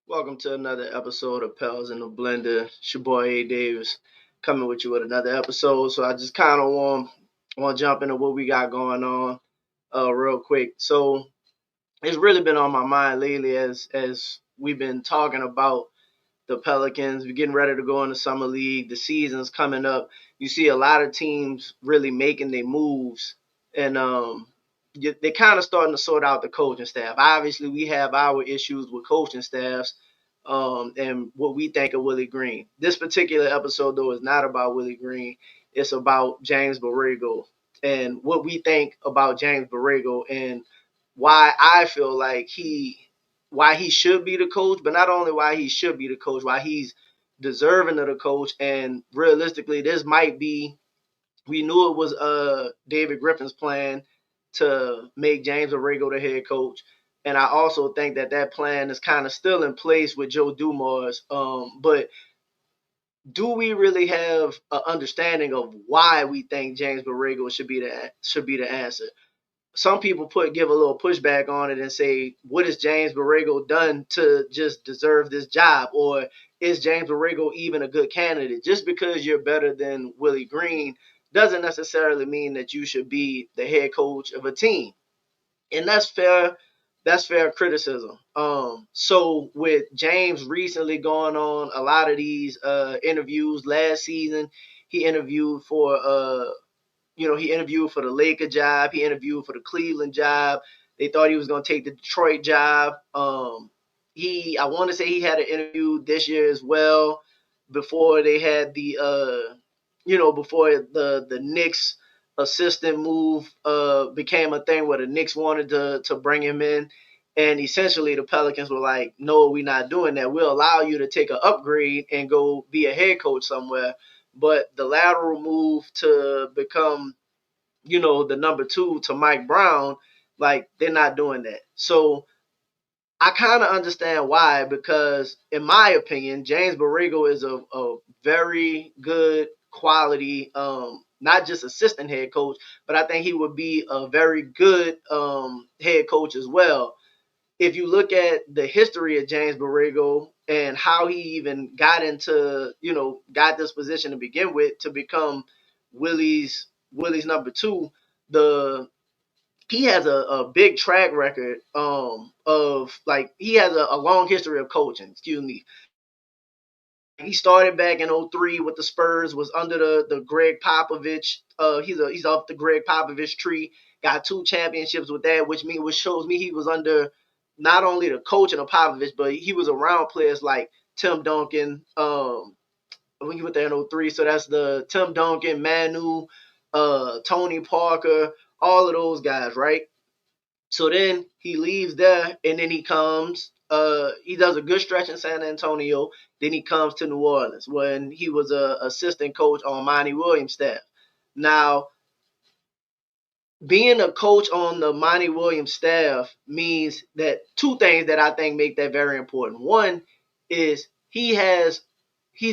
Welcome to another episode of Pels in the Blender. It's your boy A Davis coming with you with another episode. So I just kind of want to jump into what we got going on real quick. So it's really been on my mind lately as we've been talking about the Pelicans. We're getting ready to go in the summer league. The season's coming up. You see a lot of teams really making their moves, and they're kind of starting to sort out the coaching staff. Obviously, we have our issues with coaching staffs, and what we think of Willie Green. This particular episode, though, is not about Willie Green. It's about James Borrego and what we think about James Borrego and why I feel like why he should be the coach, but not only why he should be the coach, why he's deserving of the coach. And realistically, this might be we knew it was David Griffin's plan to make James Borrego the head coach. And I also think that plan is kind of still in place with Joe Dumars. But do we really have an understanding of why we think James Borrego should be the answer? Some people give a little pushback on it and say, what has James Borrego done to just deserve this job? Or is James Borrego even a good candidate? Just because you're better than Willie Green doesn't necessarily mean that you should be the head coach of a team. And that's fair. That's fair criticism. So with James recently going on a lot of these interviews last season, he interviewed for he interviewed for the Laker job. He interviewed for the Cleveland job. They thought he was going to take the Detroit job. I want to say he had an interview this year as well before they had before the Knicks assistant move became a thing where the Knicks wanted to bring him in. And essentially, the Pelicans were like, no, we're not doing that. We'll allow you to take an upgrade and go be a head coach somewhere. But the lateral move to become, the number two to Mike Brown, like they're not doing that. So I kind of understand why, because in my opinion, James Borrego is a very good quality, not just assistant head coach, but I think he would be a very good head coach as well. If you look at the history of James Borrego and how he even got this position to begin with to become Willie's number two, the he has a big track record of like he has a long history of coaching. Excuse me. He started back in '03 with the Spurs, was under the Greg Popovich. He's off the Greg Popovich tree. Got two championships with that, which shows me he was under not only the coach and the Popovich, but he was around players like Tim Duncan. When he went there in '03, so that's the Tim Duncan, Manu, Tony Parker, all of those guys, right? So then he leaves there, and then he comes. He does a good stretch in San Antonio. Then he comes to New Orleans when he was a assistant coach on Monty Williams' staff. Now, being a coach on the Monty Williams staff means that two things that I think make that very important. One is he's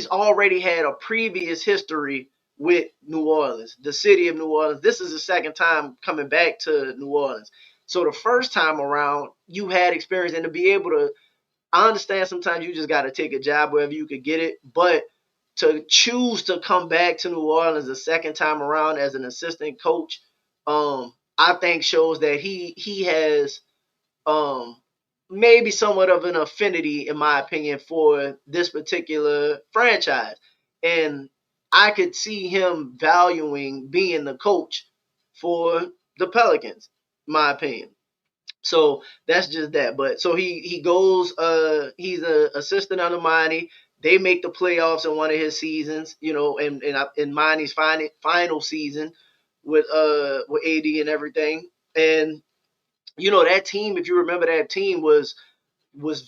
already had a previous history with New Orleans, the city of New Orleans. This is the second time coming back to New Orleans. So the first time around, you had experience, and to be able to, I understand sometimes you just got to take a job wherever you could get it, but to choose to come back to New Orleans the second time around as an assistant coach, I think shows that he has um, maybe somewhat of an affinity, in my opinion, for this particular franchise. And I could see him valuing being the coach for the Pelicans, in my opinion. So that's just that. But so he goes. He's an assistant under Monty. They make the playoffs in one of his seasons. In Monty's final season with AD and everything. And that team, if you remember, that team was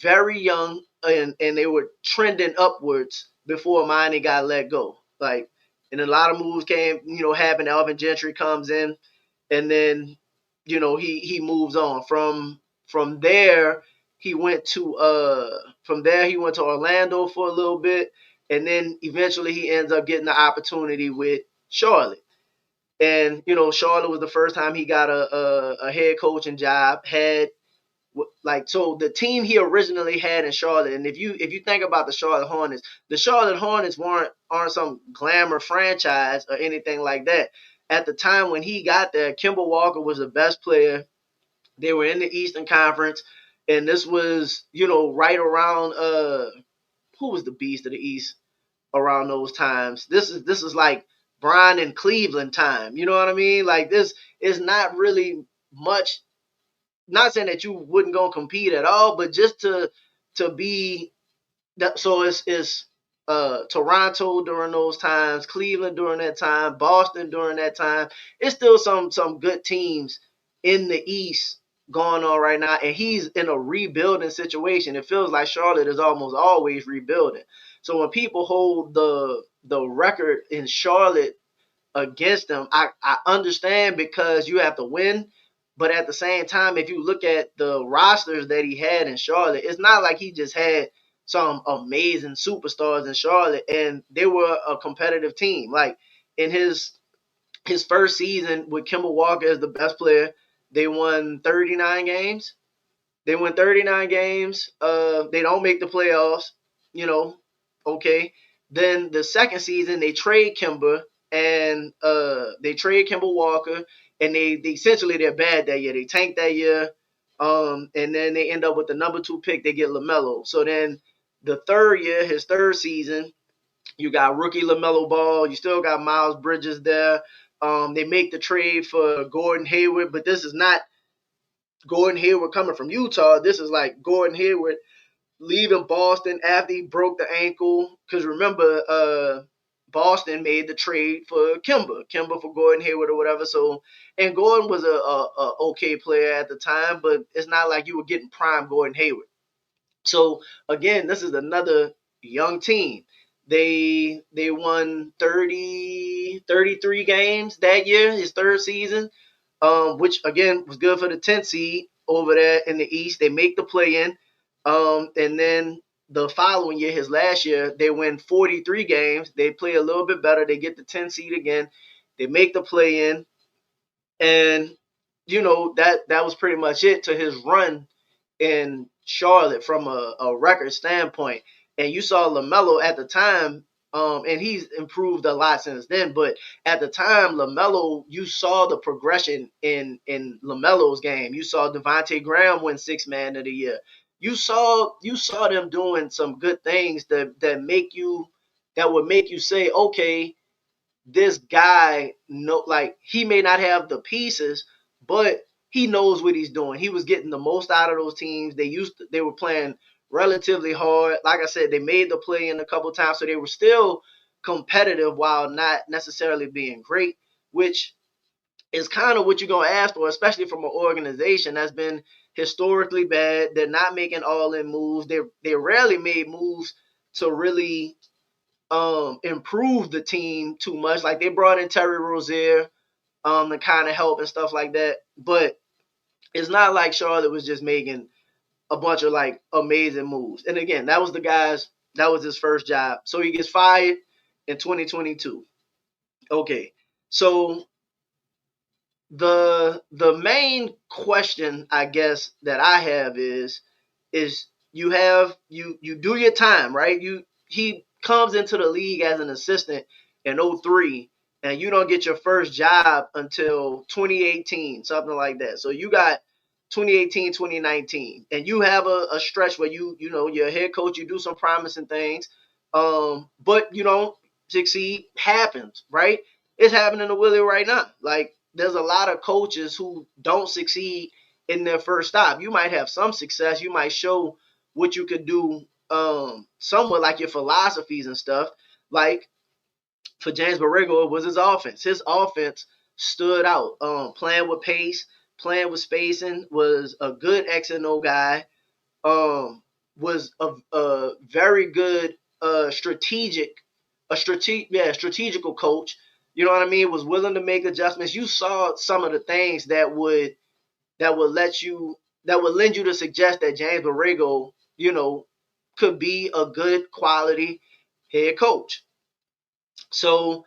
very young, and they were trending upwards before Monty got let go. Like, and a lot of moves happened. Alvin Gentry comes in, and then he moves on. From there he went to Orlando for a little bit, and then eventually he ends up getting the opportunity with Charlotte. And Charlotte was the first time he got a head coaching job. Had like, so the team he originally had in Charlotte, and if you think about the Charlotte Hornets aren't some glamour franchise or anything like that. At the time when he got there, Kemba Walker was the best player. They were in the Eastern Conference, and this was, right around who was the beast of the East around those times. This is like Brian and Cleveland time. You know what I mean? Like, this is not really much. Not saying that you wouldn't go compete at all, but just to be that. So it's Toronto during those times, Cleveland during that time, Boston during that time. It's still some good teams in the East going on right now, and he's in a rebuilding situation. It feels like Charlotte is almost always rebuilding. So when people hold the record in Charlotte against them, I understand, because you have to win. But at the same time, if you look at the rosters that he had in Charlotte, it's not like he just had some amazing superstars in Charlotte, and they were a competitive team. Like, in his first season with Kemba Walker as the best player, they won 39 games. They win 39 games. They don't make the playoffs, you know. Okay. Then the second season, they trade Kimber, and they trade Kimber Walker, and they essentially, they're bad that year. They tank that year. And then they end up with the number 2 pick. They get LaMelo. So then the third year, his third season, you got rookie LaMelo Ball. You still got Miles Bridges there. They make the trade for Gordon Hayward, but this is not Gordon Hayward coming from Utah. This is like Gordon Hayward leaving Boston after he broke the ankle. Because remember, Boston made the trade for Kimber for Gordon Hayward or whatever. So, and Gordon was a okay player at the time, but it's not like you were getting prime Gordon Hayward. So again, this is another young team. They won 33 games that year, his third season, which again was good for the 10th seed over there in the East. They make the play in. And then the following year, his last year, they win 43 games. They play a little bit better. They get the 10th seed again. They make the play in. And that was pretty much it to his run in Charlotte from a record standpoint. And you saw LaMelo at the time, and he's improved a lot since then. But at the time, LaMelo, you saw the progression in LaMelo's game. You saw Devontae Graham win Sixth Man of the Year. You saw them doing some good things that would make you say, okay, this guy, like, he may not have the pieces, but he knows what he's doing. He was getting the most out of those teams. They were playing relatively hard. Like I said, they made the play in a couple times, so they were still competitive while not necessarily being great, which is kind of what you're gonna ask for, especially from an organization that's been historically bad. They're not making all-in moves. They rarely made moves to really improve the team too much. Like, they brought in Terry Rozier to kind of help and stuff like that. But it's not like Charlotte was just making a bunch of like amazing moves. And again, that was his first job. So he gets fired in 2022. Okay. So the main question, I guess, that I have is you do your time, right? He comes into the league as an assistant in '03, and you don't get your first job until 2018, something like that. So you got 2018, 2019, and you have a stretch where you're a head coach, you do some promising things, but you don't succeed. Happens, right? It's happening to Willie right now. Like, there's a lot of coaches who don't succeed in their first stop. You might have some success. You might show what you could do, somewhat like your philosophies and stuff. Like, for James Borrego, it was his offense. His offense stood out. Playing with pace, playing with spacing, was a good X and O guy. Was a very good strategical coach. You know what I mean? Was willing to make adjustments. You saw some of the things that would lend you to suggest that James Borrego, could be a good quality head coach. So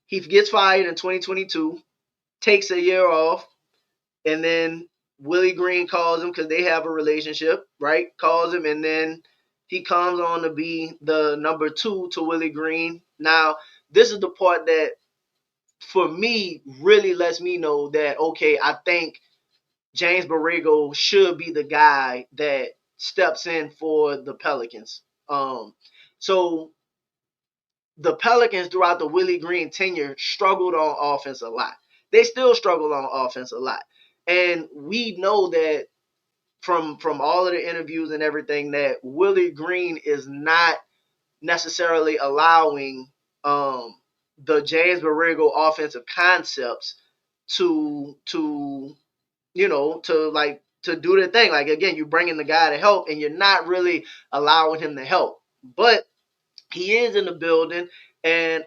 he gets fired in 2022, takes a year off, and then Willie Green calls him because they have a relationship, right? Calls him, and then he comes on to be the number 2 to Willie Green. Now, this is the part that, for me, really lets me know that, okay, I think James Borrego should be the guy that steps in for the Pelicans. So the Pelicans throughout the Willie Green tenure struggled on offense a lot. They still struggle on offense a lot. And we know that from all of the interviews and everything that Willie Green is not necessarily allowing the James Borrego offensive concepts to to do the thing. Like, again, you bring in the guy to help, and you're not really allowing him to help. But he is in the building, and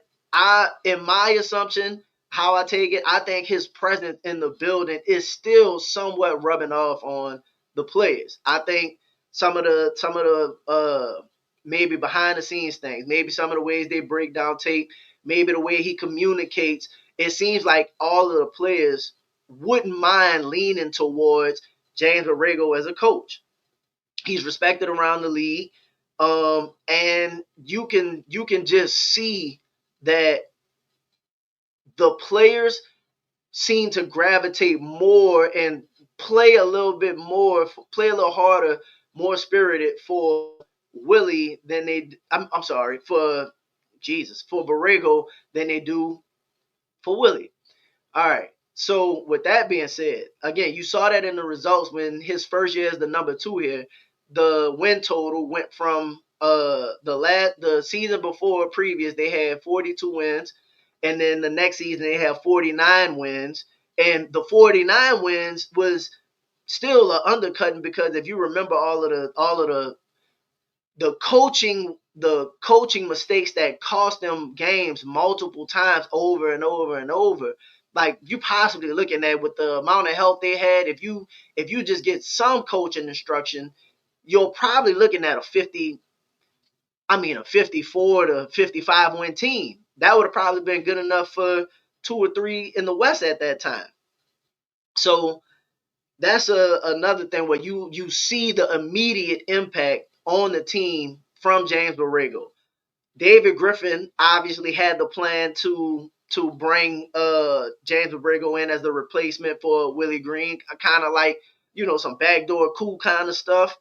in my assumption, how I take it, I think his presence in the building is still somewhat rubbing off on the players. I think some of the maybe behind the scenes things, maybe some of the ways they break down tape, maybe the way he communicates, it seems like all of the players wouldn't mind leaning towards James Borrego as a coach. He's respected around the league, and you can just see that the players seem to gravitate more and play a little bit more, play a little harder, more spirited for Willie than they. I'm sorry, for Borrego than they do for Willie. All right. So with that being said, again, you saw that in the results when his first year as the number 2 here, the win total went from the season before previous they had 42 wins, and then the next season they had 49 wins, and the 49 wins was still an undercutting because if you remember all of the coaching mistakes that cost them games multiple times over and over and over. Like, you possibly looking at, with the amount of help they had, if you just get some coaching instruction, you're probably looking at a 54 to 55 win team. That would have probably been good enough for 2 or 3 in the West at that time. So that's another thing where you see the immediate impact on the team from James Borrego. David Griffin obviously had the plan to bring James Borrego in as the replacement for Willie Green, kind of like, some backdoor cool kind of stuff,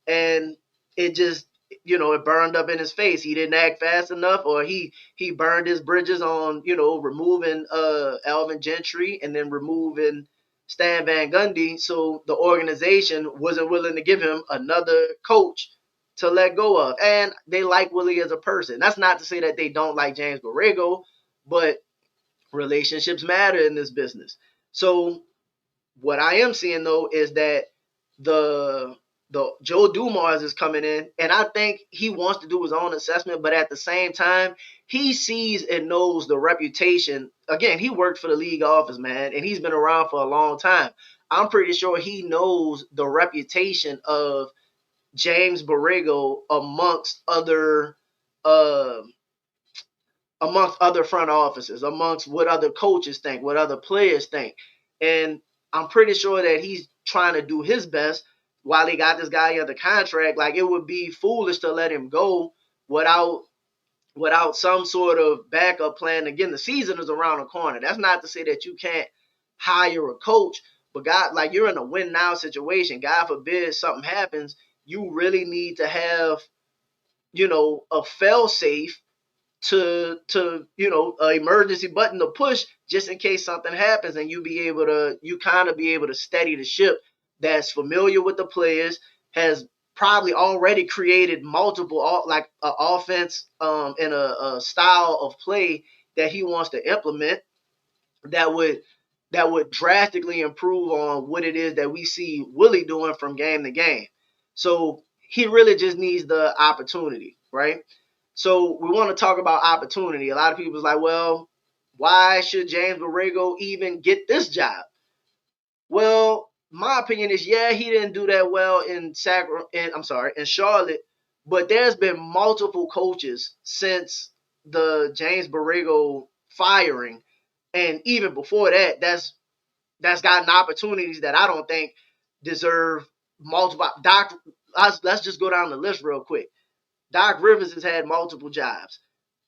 and it just, it burned up in his face. He didn't act fast enough, or he burned his bridges on, removing Alvin Gentry and then removing Stan Van Gundy, so the organization wasn't willing to give him another coach to let go of. And they like Willie as a person. That's not to say that they don't like James Borrego, but relationships matter in this business. So what I am seeing, though, is that the Joe Dumars is coming in, and I think he wants to do his own assessment, but at the same time, he sees and knows the reputation. Again, he worked for the league office, man, and he's been around for a long time. I'm pretty sure he knows the reputation of James Borrego uh, amongst other front offices, amongst what other coaches think, what other players think. And I'm pretty sure that he's trying to do his best while he got this guy under contract. Like, it would be foolish to let him go without some sort of backup plan. Again, the season is around the corner. That's not to say that you can't hire a coach, but God, like, you're in a win now situation. God forbid something happens. You really need to have, a fail safe to an emergency button to push just in case something happens, and you kind of be able to steady the ship, that's familiar with the players, has probably already created multiple like offense and a style of play that he wants to implement that would drastically improve on what it is that we see Willie doing from game to game. So he really just needs the opportunity, right? So we want to talk about opportunity. A lot of people's like, well, why should James Borrego even get this job? Well, my opinion is, yeah, he didn't do that well in Charlotte, but there's been multiple coaches since the James Borrego firing, and even before that, that's gotten opportunities that I don't think deserve multiple. Doc, let's just go down the list real quick. Doc Rivers has had multiple jobs.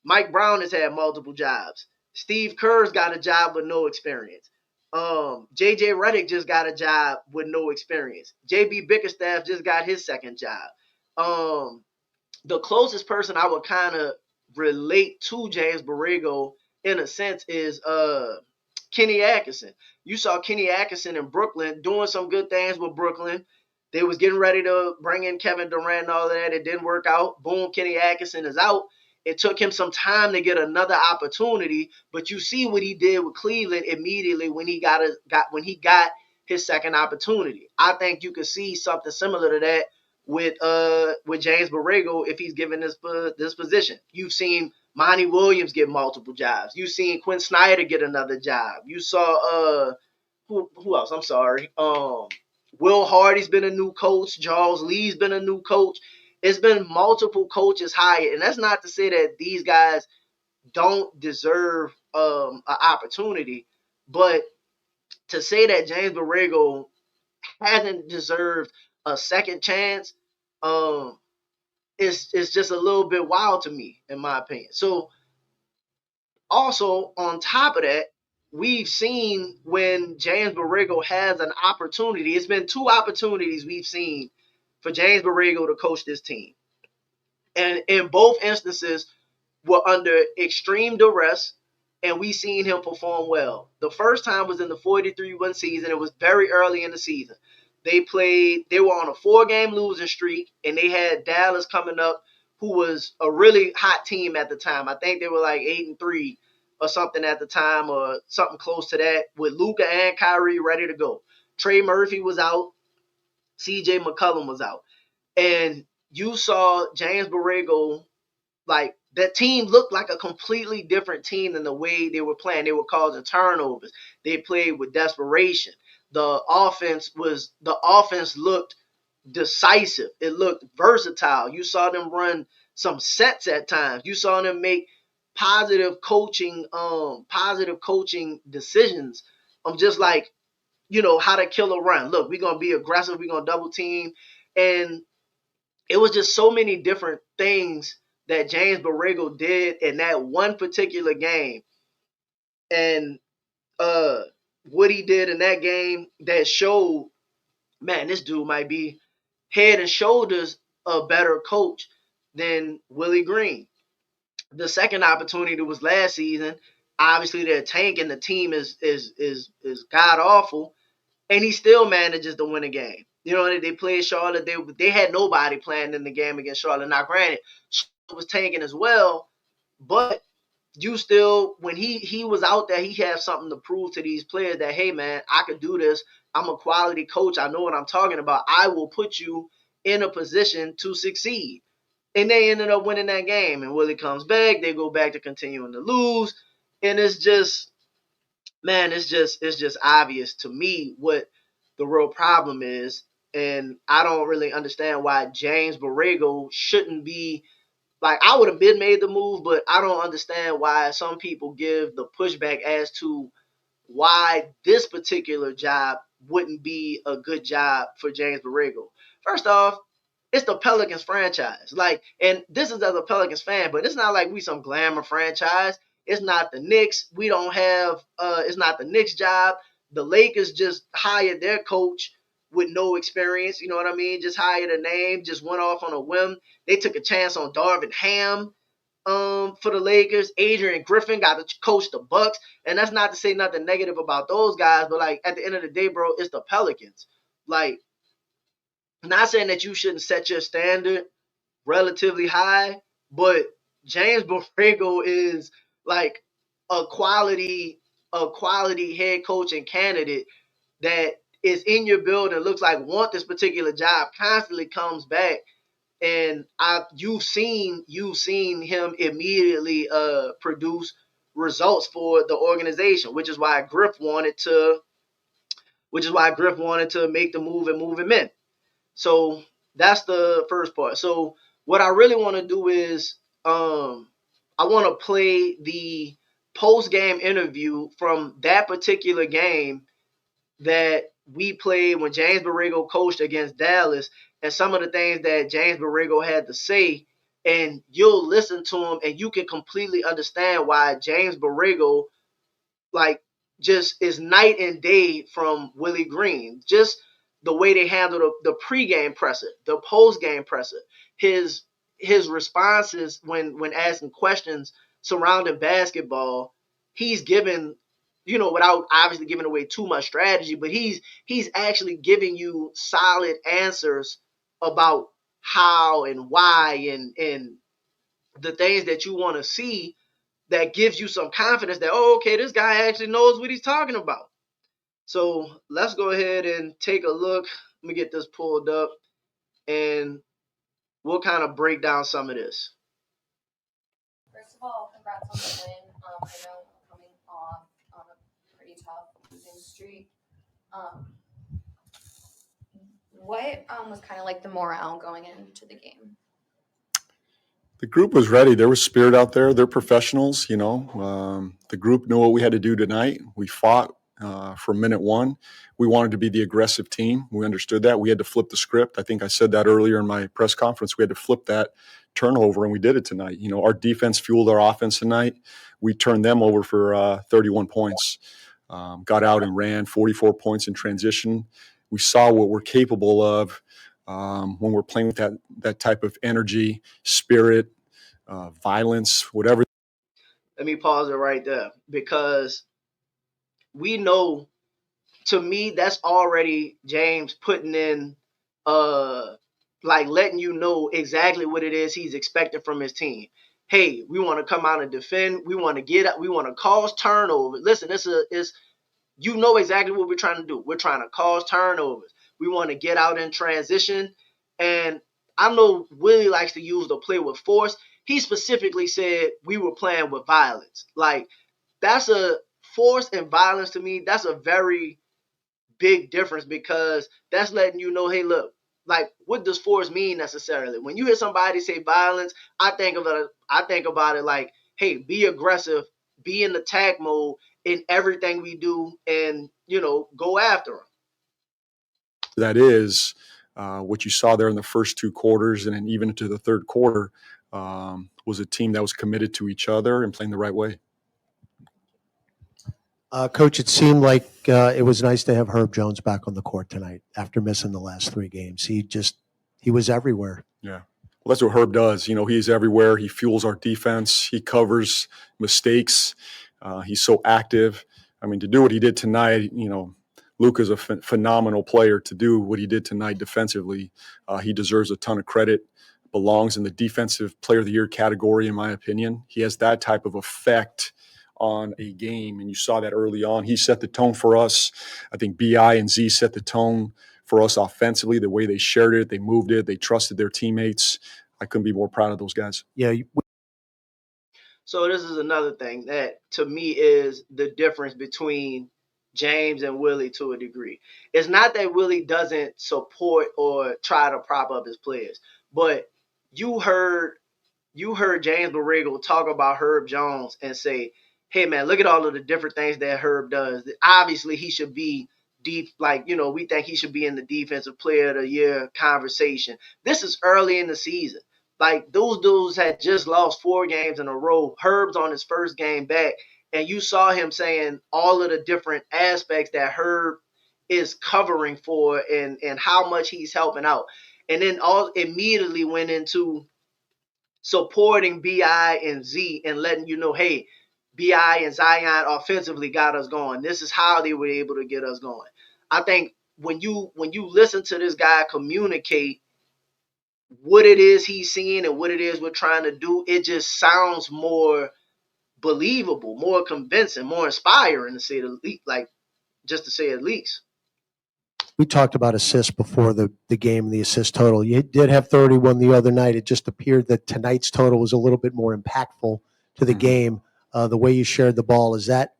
Mike Brown has had multiple jobs. Steve Kerr's got a job with no experience. JJ Redick just got a job with no experience. JB Bickerstaff just got his second job. The closest person I would kind of relate to James Borrego in a sense is Kenny Atkinson. You saw Kenny Atkinson in Brooklyn doing some good things with Brooklyn. They was getting ready to bring in Kevin Durant and all of that. It didn't work out. Boom, Kenny Atkinson is out. It took him some time to get another opportunity, but you see what he did with Cleveland immediately when he got his second opportunity. I think you could see something similar to that with James Borrego if he's given this position. You've seen Monty Williams get multiple jobs. You've seen Quinn Snyder get another job. You saw who else? I'm sorry. Will Hardy's been a new coach. Charles Lee's been a new coach. It's been multiple coaches hired, and that's not to say that these guys don't deserve an opportunity, but to say that James Borrego hasn't deserved a second chance, is just a little bit wild to me, in my opinion. So also on top of that, we've seen when James Borrego has an opportunity. It's been two opportunities we've seen for James Borrego to coach this team, and in both instances, were under extreme duress, and we seen him perform well. The first time was in the 43-win season. It was very early in the season. They were on a 4-game losing streak, and they had Dallas coming up, who was a really hot team at the time. I think they were like 8-3 or something at the time, or something close to that, with Luka and Kyrie ready to go. Trey Murphy was out. CJ McCollum was out. And you saw James Borrego, like, that team looked like a completely different team than the way they were playing. They were causing turnovers. They played with desperation. The offense looked decisive. It looked versatile. You saw them run some sets at times. You saw them make positive coaching decisions. Just like, how to kill a run. Look, we're gonna be aggressive, we're gonna double team. And it was just so many different things that James Borrego did in that one particular game, and what he did in that game that showed, man, this dude might be head and shoulders a better coach than Willie Green. The second opportunity was last season. Obviously, they're tanking. The team is god awful, and he still manages to win a game. They played Charlotte. They had nobody playing in the game against Charlotte. Now, granted, Charlotte was tanking as well, but you still, when he was out there, he had something to prove to these players that, hey, man, I could do this. I'm a quality coach. I know what I'm talking about. I will put you in a position to succeed. And they ended up winning that game. And Willie comes back. They go back to continuing to lose. And it's just, man, it's just obvious to me what the real problem is. And I don't really understand why James Borrego shouldn't be, like, I would have been made the move, but I don't understand why some people give the pushback as to why this particular job wouldn't be a good job for James Borrego. First off, it's the Pelicans franchise. Like, and this is as a Pelicans fan, but it's not like we some glamour franchise. It's not the Knicks. We don't have it's not the Knicks job. The Lakers just hired their coach with no experience. You know what I mean? Just hired a name, just went off on a whim. They took a chance on Darvin Ham for the Lakers. Adrian Griffin got to coach the Bucks. And that's not to say nothing negative about those guys, but like at the end of the day, bro, it's the Pelicans. Like, not saying that you shouldn't set your standard relatively high, but James Borrego is like a quality head coach and candidate that is in your building, looks like want this particular job, constantly comes back, and you've seen him immediately produce results for the organization, which is why Griff wanted to make the move and move him in. So that's the first part. So what I really want to do is I want to play the post-game interview from that particular game that when James Borrego coached against Dallas, and some of the things that James Borrego had to say, and you'll listen to him and you can completely understand why James Borrego like just is night and day from Willie Green. Just the way they handle the pregame presser, the postgame presser, his his responses when asking questions surrounding basketball, he's given, without obviously giving away too much strategy, but he's actually giving you solid answers about how and why and the things that you want to see that gives you some confidence that, oh, okay, this guy actually knows what he's talking about. So let's go ahead and take a look. Let me get this pulled up and we'll kind of break down some of this. First of all, congrats on the win. I know coming off on a pretty tough losing streak. What was kind of like the morale going into the game? The group was ready. There was spirit out there. They're professionals, The group knew what we had to do tonight. We fought from minute one. We wanted to be the aggressive team. We understood that. We had to flip the script. I think I said that earlier in my press conference. We had to flip that turnover, and we did it tonight. Our defense fueled our offense tonight. We turned them over for 31 points. Got out and ran 44 points in transition. We saw what we're capable of when we're playing with that type of energy, spirit, violence, whatever. Let me pause it right there because we know, to me, that's already James putting in, like letting you know exactly what it is he's expecting from his team. Hey, we want to come out and defend. We want to get up. We want to cause turnover. Listen, you know exactly what we're trying to do. We're trying to cause turnovers. We want to get out in transition. And I know Willie likes to use the play with force. He specifically said we were playing with violence. Like, that's a force and violence to me. That's a very big difference because that's letting you know, hey, look, like, what does force mean necessarily? When you hear somebody say violence, I think about it like, hey, be aggressive, be in attack mode in everything we do, and go after them. That is what you saw there in the first two quarters, and then even into the third quarter, was a team that was committed to each other and playing the right way. Coach, it seemed like it was nice to have Herb Jones back on the court tonight after missing the last three games. He was everywhere. Yeah. Well, that's what Herb does. He's everywhere. He fuels our defense. He covers mistakes. He's so active. I mean, to do what he did tonight, Luka's a phenomenal player. To do what he did tonight defensively, he deserves a ton of credit. Belongs in the defensive player of the year category, in my opinion. He has that type of effect on a game, and you saw that early on. He set the tone for us. I think BI and Z set the tone for us offensively, the way they shared it, they moved it, they trusted their teammates. I couldn't be more proud of those guys. Yeah. So this is another thing that, to me, is the difference between James and Willie to a degree. It's not that Willie doesn't support or try to prop up his players, but you heard James Borrego talk about Herb Jones and say, hey, man, look at all of the different things that Herb does. Obviously, he should be deep. Like, we think he should be in the defensive player of the year conversation. This is early in the season. Like, those dudes had just lost 4 games in a row. Herb's on his first game back. And you saw him saying all of the different aspects that Herb is covering for and how much he's helping out. And then immediately went into supporting BI and Z and letting you know, hey, BI and Zion offensively got us going. This is how they were able to get us going. I think when you listen to this guy communicate what it is he's seeing and what it is we're trying to do, it just sounds more believable, more convincing, more inspiring, to say the least, like, just to say at least. We talked about assists before the game and the assist total. You did have 31 the other night. It just appeared that tonight's total was a little bit more impactful to the game. The way you shared the ball, is that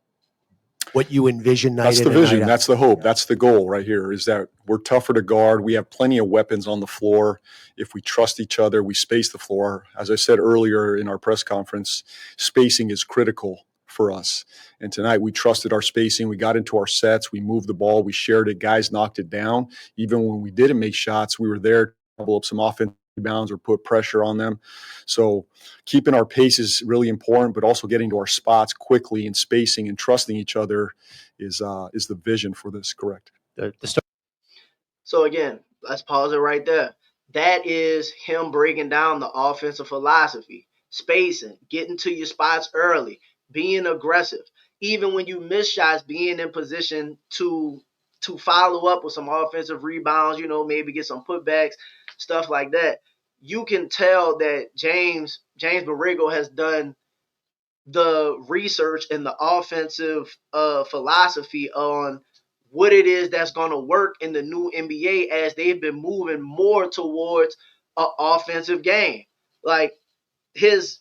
what you envision night That's in the and vision. night out? That's the hope. That's the goal right here, is that we're tougher to guard. We have plenty of weapons on the floor. If we trust each other, we space the floor. As I said earlier in our press conference, spacing is critical for us. And tonight we trusted our spacing. We got into our sets. We moved the ball. We shared it. Guys knocked it down. Even when we didn't make shots, we were there to double up some offensive rebounds or put pressure on them. So keeping our pace is really important, but also getting to our spots quickly and spacing and trusting each other is the vision for this. Correct. So again, let's pause it right there. That is him breaking down the offensive philosophy, spacing, getting to your spots early, being aggressive. Even when you miss shots, being in position to follow up with some offensive rebounds, maybe get some putbacks, stuff like that. You can tell that James Borrego has done the research and the offensive philosophy on what it is that's going to work in the new NBA as they've been moving more towards an offensive game. Like his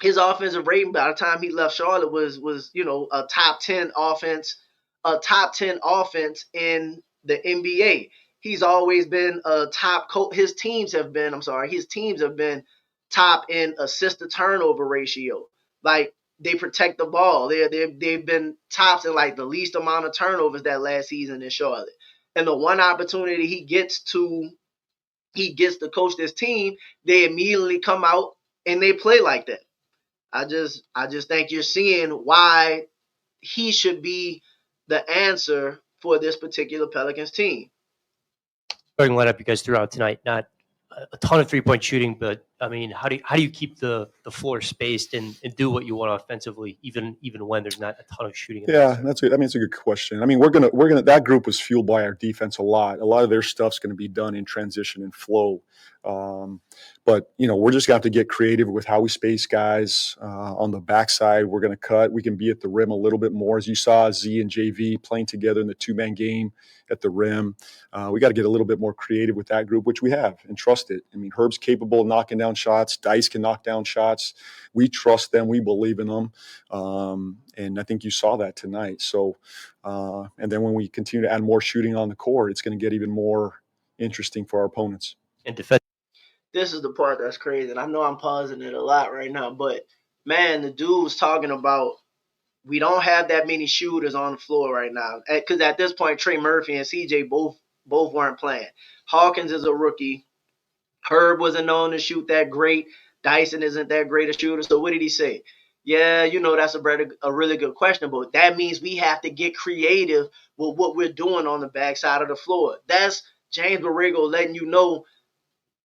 offensive rating by the time he left Charlotte was a top 10 offense, in the NBA. He's always been a top coach. His teams have been top in assist to turnover ratio. Like they protect the ball. They've been tops in like the least amount of turnovers that last season in Charlotte. And the one opportunity he gets to coach this team, they immediately come out and they play like that. I just think you're seeing why he should be the answer for this particular Pelicans team. Starting lineup you guys threw out tonight, not a ton of 3-point shooting, but I mean, how do you keep the floor spaced and do what you want offensively, even when there's not a ton of shooting? Yeah, that's good. I mean, it's a good question. I mean, we're gonna that group was fueled by our defense a lot. A lot of their stuff's going to be done in transition and flow. But we're just going to have to get creative with how we space guys on the backside. We're going to cut. We can be at the rim a little bit more, as you saw Z and JV playing together in the 2-man game at the rim. We got to get a little bit more creative with that group, which we have, and trust it. I mean, Herb's capable of knocking down shots. Dice can knock down shots. We trust them. We believe in them. And I think you saw that tonight. So, and then when we continue to add more shooting on the court, it's going to get even more interesting for our opponents. And defense. This is the part that's crazy, and I know I'm pausing it a lot right now, but man, the dude was talking about we don't have that many shooters on the floor right now. Because at this point, Trey Murphy and CJ both weren't playing. Hawkins is a rookie. Herb wasn't known to shoot that great. Dyson isn't that great a shooter. So what did he say? Yeah, that's a really good question, but that means we have to get creative with what we're doing on the backside of the floor. That's James Borrego letting you know,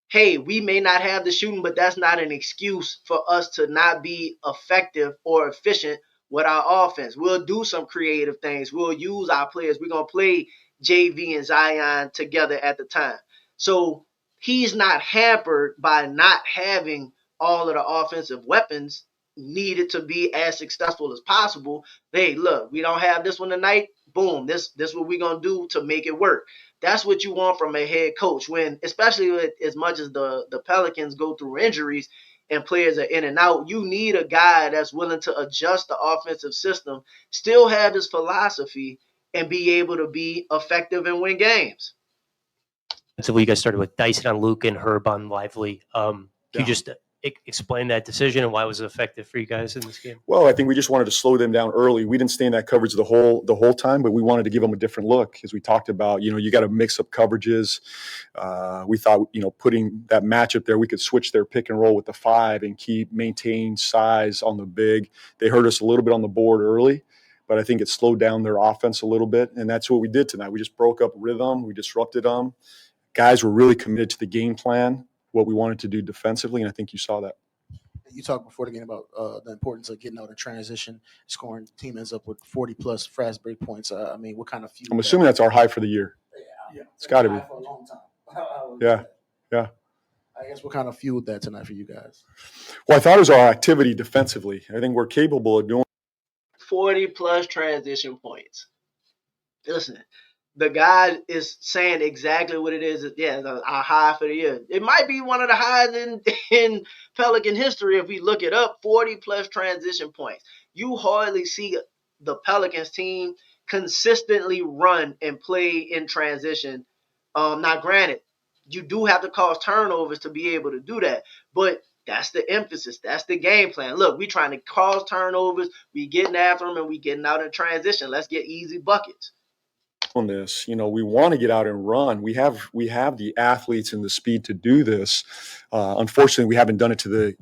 hey, we may not have the shooting, but that's not an excuse for us to not be effective or efficient with our offense. We'll do some creative things. We'll use our players. We're going to play JV and Zion together at the time. So he's not hampered by not having all of the offensive weapons needed to be as successful as possible. Hey, look, we don't have this one tonight. Boom, this what we're going to do to make it work. That's what you want from a head coach when, especially with, as much as the Pelicans go through injuries and players are in and out, you need a guy that's willing to adjust the offensive system, still have his philosophy, and be able to be effective and win games. So you guys started with Dyson on Luke and Herb on Lively. Can you just explain that decision and why it was effective for you guys in this game? Well, I think we just wanted to slow them down early. We didn't stay in that coverage the whole time, but we wanted to give them a different look, as we talked about. You got to mix up coverages. We thought, putting that matchup there, we could switch their pick and roll with the 5 and maintain size on the big. They hurt us a little bit on the board early, but I think it slowed down their offense a little bit, and that's what we did tonight. We just broke up rhythm. We disrupted them. Guys were really committed to the game plan, what we wanted to do defensively, and I think you saw that. You talked before the game about the importance of getting out in transition, scoring. The team ends up with 40-plus fast break points. I mean, what kind of few? I'm assuming that's our high for the year. Yeah. It's got to be. For a long time. Yeah. I guess what kind of fueled that tonight for you guys? Well, I thought it was our activity defensively. I think we're capable of doing 40-plus transition points. Listen, the guy is saying exactly what it is. Yeah, our high for the year. It might be one of the highs in Pelican history if we look it up. 40-plus transition points. You hardly see the Pelicans team consistently run and play in transition. Now, granted, you do have to cause turnovers to be able to do that. But That's the emphasis. That's the game plan. Look, we trying to cause turnovers. We getting after them, and we getting out in transition. Let's get easy buckets. On this, we want to get out and run. We have the athletes and the speed to do this. Unfortunately, we haven't done it to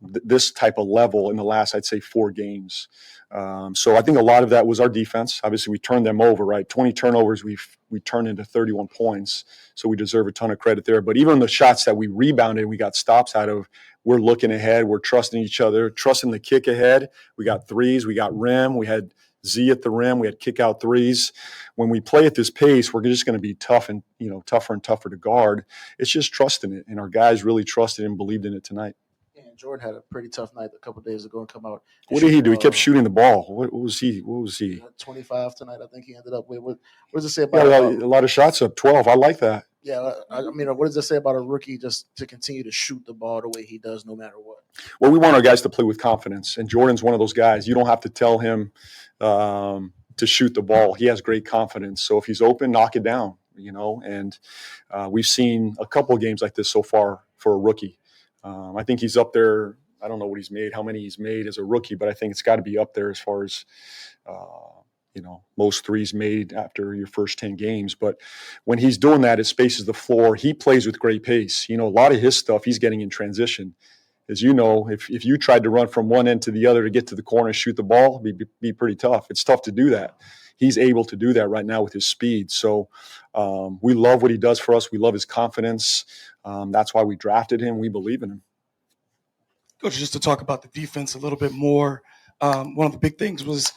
this type of level in the last, I'd say, 4 games. So I think a lot of that was our defense. Obviously, we turned them over, right? 20 turnovers, we turned into 31 points. So we deserve a ton of credit there. But even the shots that we rebounded, we got stops out of, we're looking ahead. We're trusting each other, trusting the kick ahead. We got threes. We got rim. We had Z at the rim. We had kick out threes. When we play at this pace, we're just going to be tougher and tougher to guard. It's just trusting it. And our guys really trusted and believed in it tonight. And Jordan had a pretty tough night a couple of days ago and come out. What did he do? He kept shooting the ball. What was he? 25 tonight, I think he ended up with. What does it say Yeah, about a lot of shots up, 12. I like that. Yeah, I mean, what does it say about a rookie just to continue to shoot the ball the way he does no matter what? Well, we want our guys to play with confidence, and Jordan's one of those guys. You don't have to tell him to shoot the ball. He has great confidence. So if he's open, knock it down, and we've seen a couple of games like this so far for a rookie. I think he's up there. I don't know what he's made, how many he's made as a rookie, but I think it's got to be up there as far as, most threes made after your first 10 games. But when he's doing that, it spaces the floor. He plays with great pace. A lot of his stuff he's getting in transition. As you know, if you tried to run from one end to the other to get to the corner and shoot the ball, it'd be pretty tough. It's tough to do that. He's able to do that right now with his speed. So we love what he does for us. We love his confidence. That's why we drafted him. We believe in him. Coach, just to talk about the defense a little bit more, one of the big things was,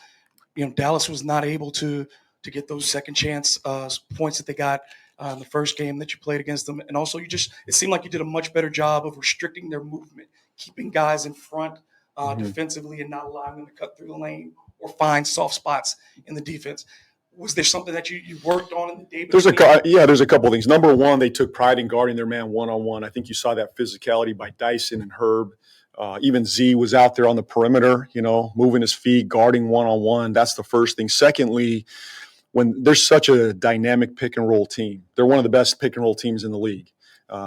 Dallas was not able to get those second chance points that they got in the first game that you played against them. And also it seemed like you did a much better job of restricting their movement, keeping guys in front defensively and not allowing them to cut through the lane or find soft spots in the defense. Was there something that you worked on in the day? There's a couple of things. Number one, they took pride in guarding their man one-on-one. I think you saw that physicality by Dyson and Herb. Even Z was out there on the perimeter, moving his feet, guarding one-on-one. That's the first thing. Secondly, when there's such a dynamic pick and roll team, they're one of the best pick and roll teams in the league.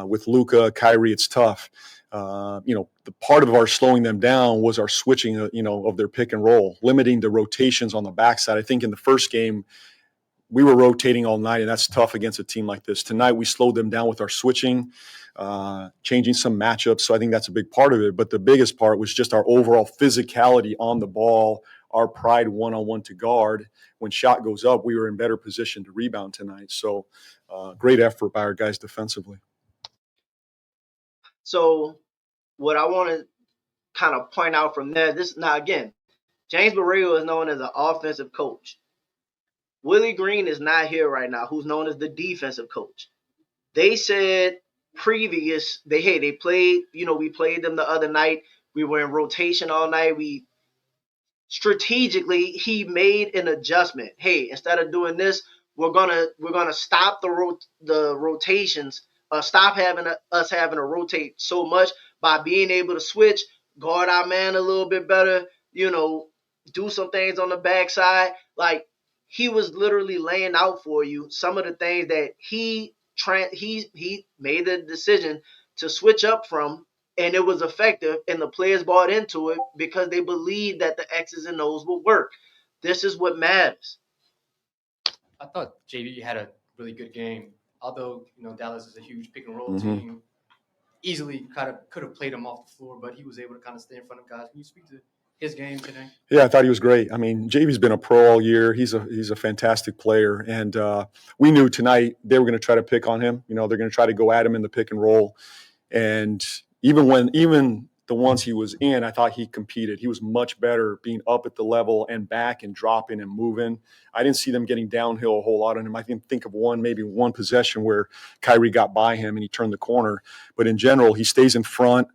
With Luka, Kyrie, it's tough. The part of our slowing them down was our switching, of their pick and roll, limiting the rotations on the backside. I think in the first game, we were rotating all night, and that's tough against a team like this. Tonight, we slowed them down with our switching, changing some matchups. So I think that's a big part of it. But the biggest part was just our overall physicality on the ball, our pride one-on-one to guard. When shot goes up, we were in better position to rebound tonight. So great effort by our guys defensively. So what I want to kind of point out from there, now again, James Borrego is known as an offensive coach. Willie Green is not here right now, who's known as the defensive coach. They said they played, we played them the other night. We were in rotation all night. Strategically, he made an adjustment. Hey, instead of doing this, we're gonna stop the rotations. Stop having to rotate so much by being able to switch, guard our man a little bit better. Do some things on the backside. Like, he was literally laying out for you some of the things that he made the decision to switch up from. And it was effective, and the players bought into it because they believed that the X's and O's would work. This is what matters. I thought JB had a really good game. Although, Dallas is a huge pick and roll team, easily kind of could have played him off the floor, but he was able to kind of stay in front of guys. Can you speak to his game today? Yeah, I thought he was great. I mean, JB's been a pro all year. He's a fantastic player, and we knew tonight they were going to try to pick on him. They're going to try to go at him in the pick and roll, and even the ones he was in, I thought he competed. He was much better being up at the level and back and dropping and moving. I didn't see them getting downhill a whole lot on him. I can think of maybe one possession where Kyrie got by him and he turned the corner. But in general, he stays in front.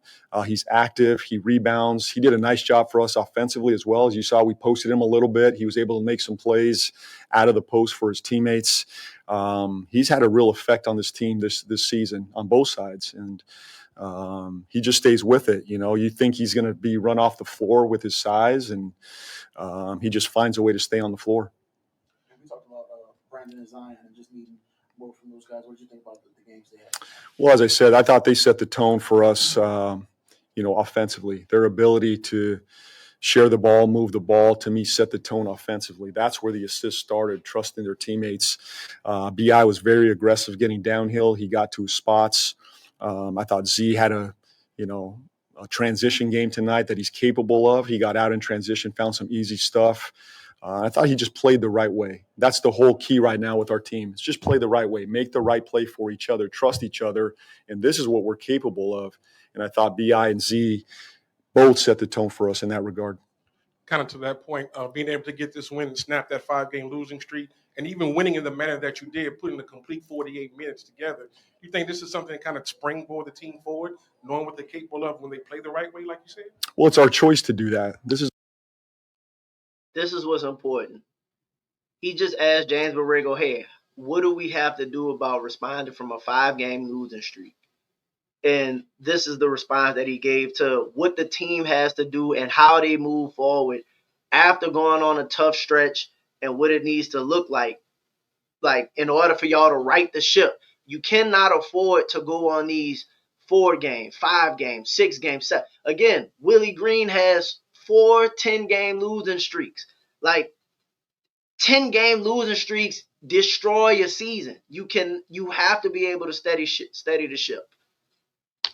He's active. He rebounds. He did a nice job for us offensively as well. As you saw, we posted him a little bit. He was able to make some plays out of the post for his teammates. He's had a real effect on this team this season on both sides. And he just stays with it. You think he's going to be run off the floor with his size, and he just finds a way to stay on the floor. We talked about Brandon and Zion and just needing more from those guys. What did you think about the games they had? Well, as I said, I thought they set the tone for us. offensively. Their ability to share the ball, move the ball, to me, set the tone offensively. That's where the assist started, trusting their teammates. BI was very aggressive getting downhill. He got to his spots. I thought Z had a transition game tonight that he's capable of. He got out in transition, found some easy stuff. I thought he just played the right way. That's the whole key right now with our team. It's just play the right way, make the right play for each other, trust each other, and this is what we're capable of. And I thought BI and Z both set the tone for us in that regard. Kind of to that point, being able to get this win and snap that 5-game losing streak, and even winning in the manner that you did, putting the complete 48 minutes together. You think this is something that kind of springboard the team forward, knowing what they're capable of when they play the right way, like you said? Well, it's our choice to do that. This is what's important. He just asked James Borrego, hey, what do we have to do about responding from a 5-game losing streak? And this is the response that he gave to what the team has to do and how they move forward after going on a tough stretch and what it needs to look like in order for y'all to right the ship. You cannot afford to go on these 4-game, 5-game, 6-game, 7. Again, Willie Green has 4 10-game losing streaks. 10-game losing streaks destroy your season. You have to be able to steady the ship.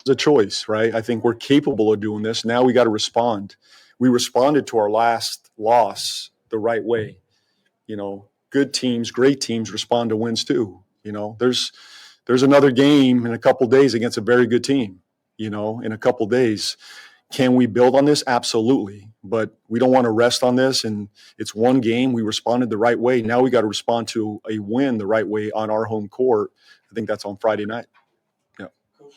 a choice, right? I think we're capable of doing this. Now we got to respond. We responded to our last loss the right way. Good teams, great teams respond to wins too. There's another game in a couple days against a very good team, in a couple days. Can we build on this? Absolutely. But we don't want to rest on this. And it's one game. We responded the right way. Now we got to respond to a win the right way on our home court. I think that's on Friday night. Coach,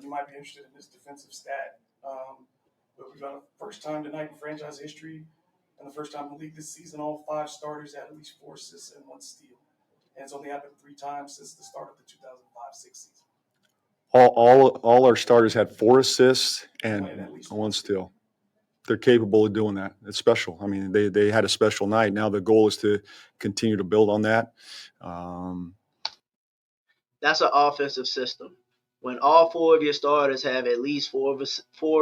you might be interested in this defensive stat. But we've got a first time tonight in franchise history and the first time in the league this season, all 5 starters had at least 4 assists and 1 steal. And it's only happened 3 times since the start of the 2005-06 season. All our starters had 4 assists and 1 steal. They're capable of doing that. It's special. I mean, they had a special night. Now the goal is to continue to build on that. That's an offensive system. When all 4 of your starters have at least 4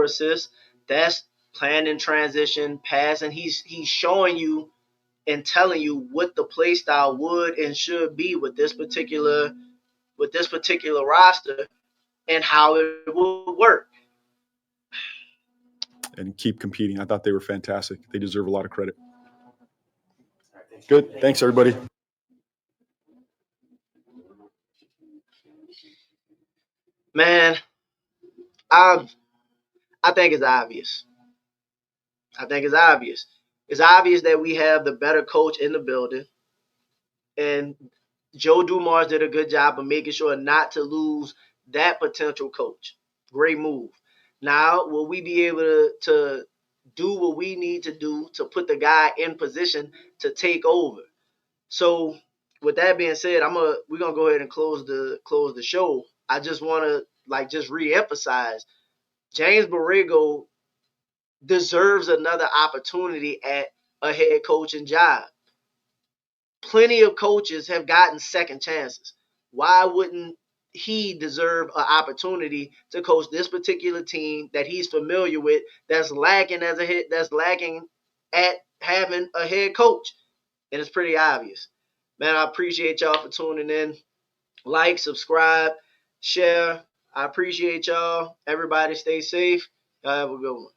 assists, that's playing in transition, passing. He's showing you and telling you what the play style would and should be with this particular roster and how it will work. And keep competing. I thought they were fantastic. They deserve a lot of credit. Good. Thanks, everybody. Man, I think it's obvious. It's obvious that we have the better coach in the building. And Joe Dumars did a good job of making sure not to lose that potential coach. Great move. Now, will we be able to do what we need to do to put the guy in position to take over? So, with that being said, we're gonna go ahead and close the show. I just want to just reemphasize, James Borrego deserves another opportunity at a head coaching job. Plenty of coaches have gotten second chances. Why wouldn't he deserve an opportunity to coach this particular team that he's familiar with, that's lacking at having a head coach? And it's pretty obvious. Man, I appreciate y'all for tuning in. Like, subscribe, share. I appreciate y'all. Everybody stay safe. Y'all have a good one.